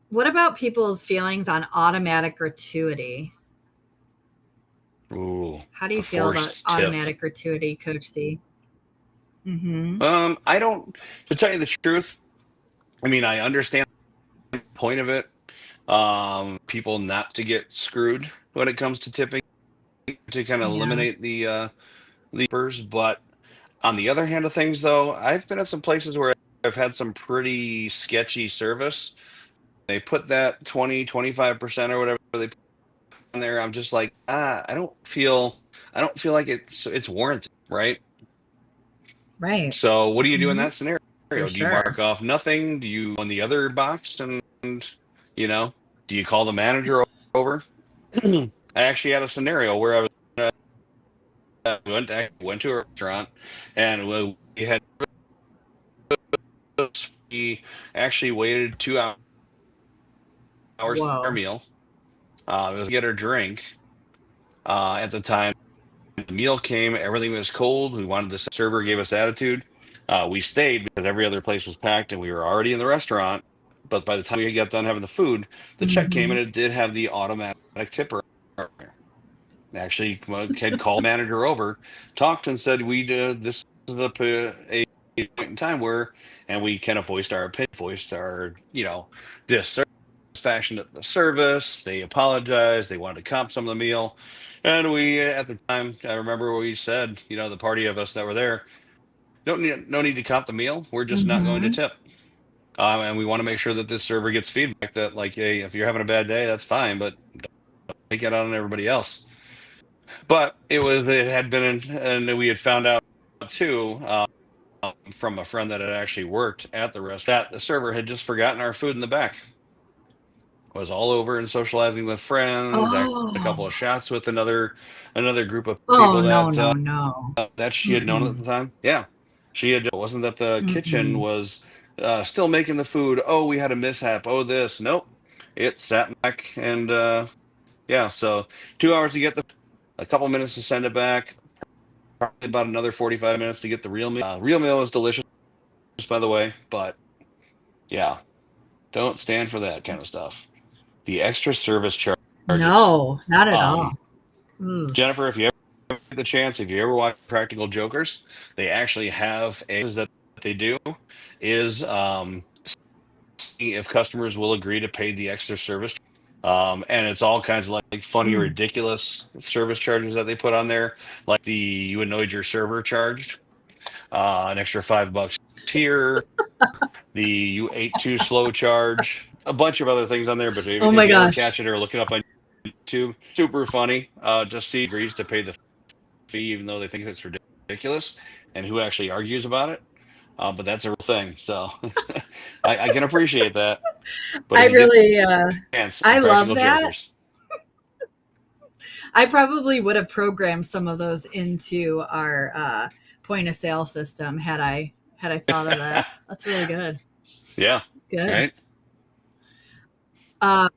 about people's feelings on automatic gratuity? Ooh, How do you the feel about forced tip. automatic gratuity, Coach C? Mm-hmm. I don't. To tell you the truth, I mean, I understand the point of it. People not to get screwed when it comes to tipping, to kind of Yeah. eliminate the tippers. But on the other hand of things, though, I've been at some places where I've had some pretty sketchy service. They put that 20, 25% or whatever they put in there. I'm just like, I don't feel like it's warranted, right? Right. So what do you do in Mm-hmm. that scenario? For Do you mark sure. off nothing? Do you on the other box and you know, do you call the manager over? I actually had a scenario where I went to a restaurant and we had we actually waited 2 hours for our Whoa. meal. It was to get our drink. At the time, the meal came, everything was cold. We wanted the server gave us attitude. We stayed because every other place was packed and we were already in the restaurant. But by the time we got done having the food, the check came Mm-hmm. and it did have the automatic tipper. Actually, had called manager over, talked and said, "We this is a point in time where," and we kind of voiced our opinion, voiced our dissatisfaction at the service. They apologized. They wanted to comp some of the meal, and we at the time, I remember we said, the party of us that were there, no need to comp the meal. We're just not going to Mm-hmm. tip. And we want to make sure that this server gets feedback that, like, hey, if you're having a bad day, that's fine, but don't take it out on everybody else. But it had been, and we had found out too, from a friend that had actually worked at the restaurant, that the server had just forgotten our food in the back. Was all over and socializing with friends, actually a couple Oh. of shots with another group of Oh, people no, that no, no. that she had known at Mm-mm. the time. Yeah, she had. It wasn't that the kitchen Mm-mm. was still making the food. Oh, we had a mishap. Oh, this. Nope. It sat back and yeah. So 2 hours to get a couple minutes to send it back. Probably about another 45 minutes to get the real meal. Real meal is delicious, by the way, but yeah, don't stand for that kind of stuff. The extra service charges. No, not at all. Um, Oof. Jennifer, if you ever get the chance, if you ever watch Practical Jokers, they actually have a that they do is see if customers will agree to pay the extra service. And it's all kinds of like funny, Mm. ridiculous service charges that they put on there, like the "you annoyed your server" charged, an extra $5 here, the "you ate too slow" charge, a bunch of other things on there. But Oh if my you ever gosh. catch it or look it up on YouTube, super funny. Just see agrees to pay the fee, even though they think it's ridiculous, and who actually argues about it. But that's a real thing. So I can appreciate that. But I if you get really, a chance, I love Practical that. Jokers. I probably would have programmed some of those into our point of sale system had I thought of that. That's really good. Yeah. Good. Right. Uh,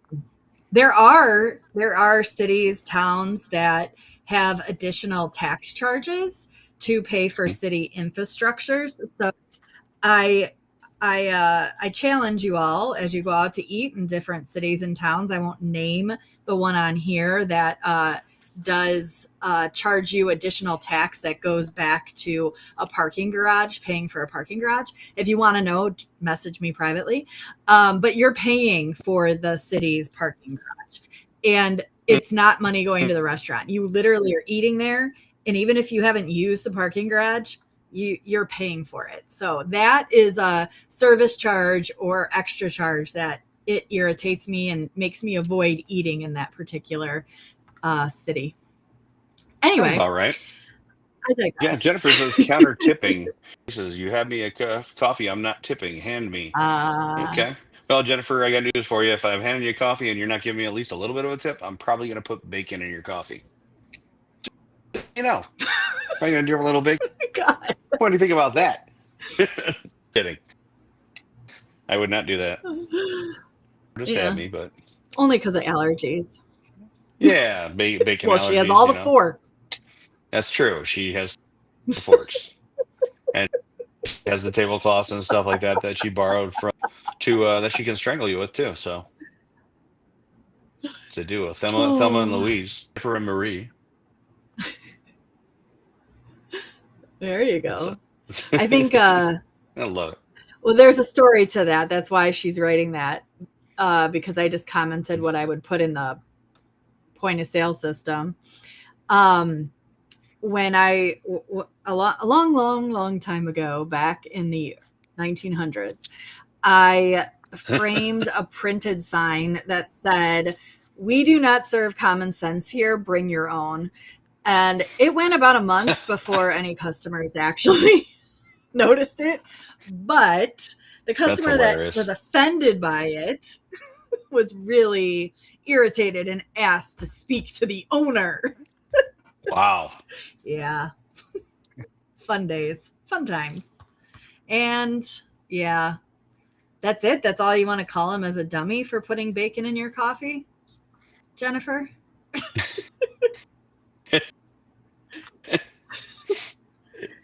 there are cities, towns that have additional tax charges to pay for city infrastructures. So I I challenge you all as you go out to eat in different cities and towns. I won't name the one on here that does charge you additional tax that goes back to a parking garage, paying for a parking garage. If you want to know, message me privately. But you're paying for the city's parking garage, and it's not money going to the restaurant. You literally are eating there, and even if you haven't used the parking garage, you're paying for it. So that is a service charge or extra charge that it irritates me and makes me avoid eating in that particular city. Sounds Anyway, about right. I Yeah, digress. Jennifer says counter tipping. She says, "You have me a coffee. I'm not tipping. Hand me." uh, Okay. Well, Jennifer, I got news for you. If I'm handing you a coffee and you're not giving me at least a little bit of a tip, I'm probably going to put bacon in your coffee. Probably going to do a little bacon. God. What do you think about that? Kidding. I would not do that. Just Yeah, have me, but only because of allergies. yeah, bacon Well, she has allergies. all the forks. That's true. She has the forks and has the tablecloths and stuff like that she borrowed from to that she can strangle you with too. So it's a duo, Thelma and Oh, Louise, Jennifer and Marie. There you go. So- I think I love it. well, there's a story to that. That's why she's writing that. Because I just commented what I would put in the point of sale system. When a long time ago, back in the 1900s, I framed a printed sign that said, "We do not serve common sense here. Bring your own." And it went about a month before any customers actually noticed it. But the customer that hilarious. was offended by it was really irritated and asked to speak to the owner. Wow. Yeah. Fun days, fun times. And yeah, that's it. That's all you want to call him, as a dummy for putting bacon in your coffee, Jennifer?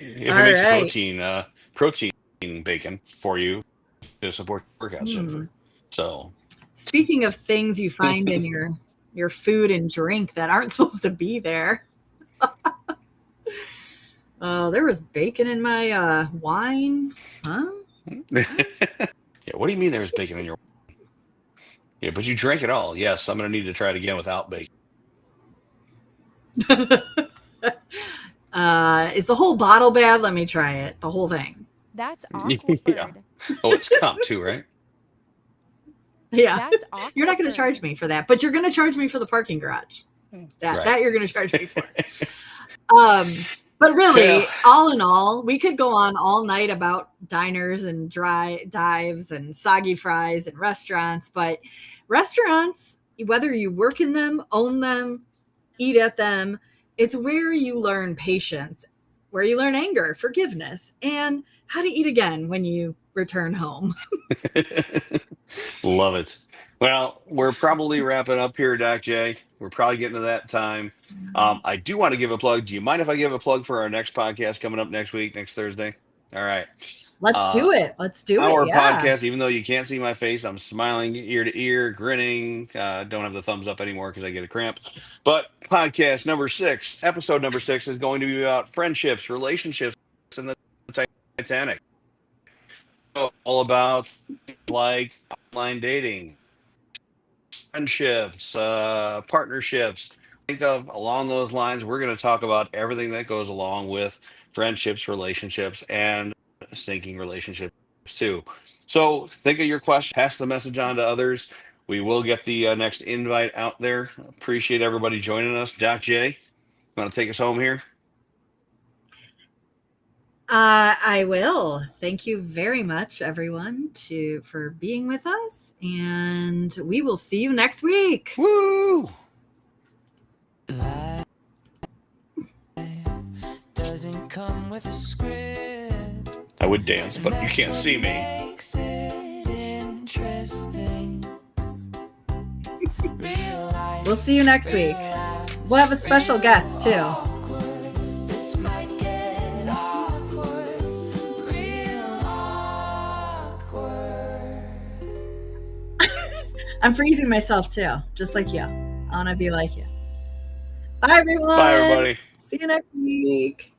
If All it makes right. protein bacon for you to support workouts, Jennifer. So Speaking of things you find in your food and drink that aren't supposed to be there. Oh, there was bacon in my wine. Huh? yeah, what do you mean there's bacon in your Yeah, but you drank it all. Yes, I'm gonna need to try it again without bacon. Is the whole bottle bad? Let me try it. The whole thing. That's awkward. Yeah. Oh, it's comp too, right? Yeah. That's awkward. You're not going to charge me for that, but you're going to charge me for the parking garage. That you're going to charge me for. But really, all in all, we could go on all night about diners and dives and soggy fries and restaurants. But restaurants, whether you work in them, own them, eat at them, it's where you learn patience, where you learn anger, forgiveness, and how to eat again when you return home. Love it. Well, we're probably wrapping up here, Doc J. We're probably getting to that time. I do want to give a plug. Do you mind if I give a plug for our next podcast coming up next week, next Thursday? All right. Let's do it. Let's do it. Our Yeah. podcast, even though you can't see my face, I'm smiling ear to ear, grinning. Don't have the thumbs up anymore because I get a cramp. But podcast number 6, episode number 6, is going to be about friendships, relationships, and the Titanic. So, all about like online dating, friendships, partnerships. Think of along those lines. We're going to talk about everything that goes along with friendships, relationships, and sinking relationships too. So think of your question, pass the message on to others. We will get the next invite out there. Appreciate everybody joining us. Doc J, you want to take us home here? I will. Thank you very much, everyone, for being with us, and we will see you next week. Woo! Doesn't come with a script. I would dance, but you can't see me. Makes it interesting. We'll see you next week. We'll have a special guest, too. This might get awkward, real awkward. I'm freezing myself, too, just like you. I want to be like you. Bye, everyone. Bye, everybody. See you next week.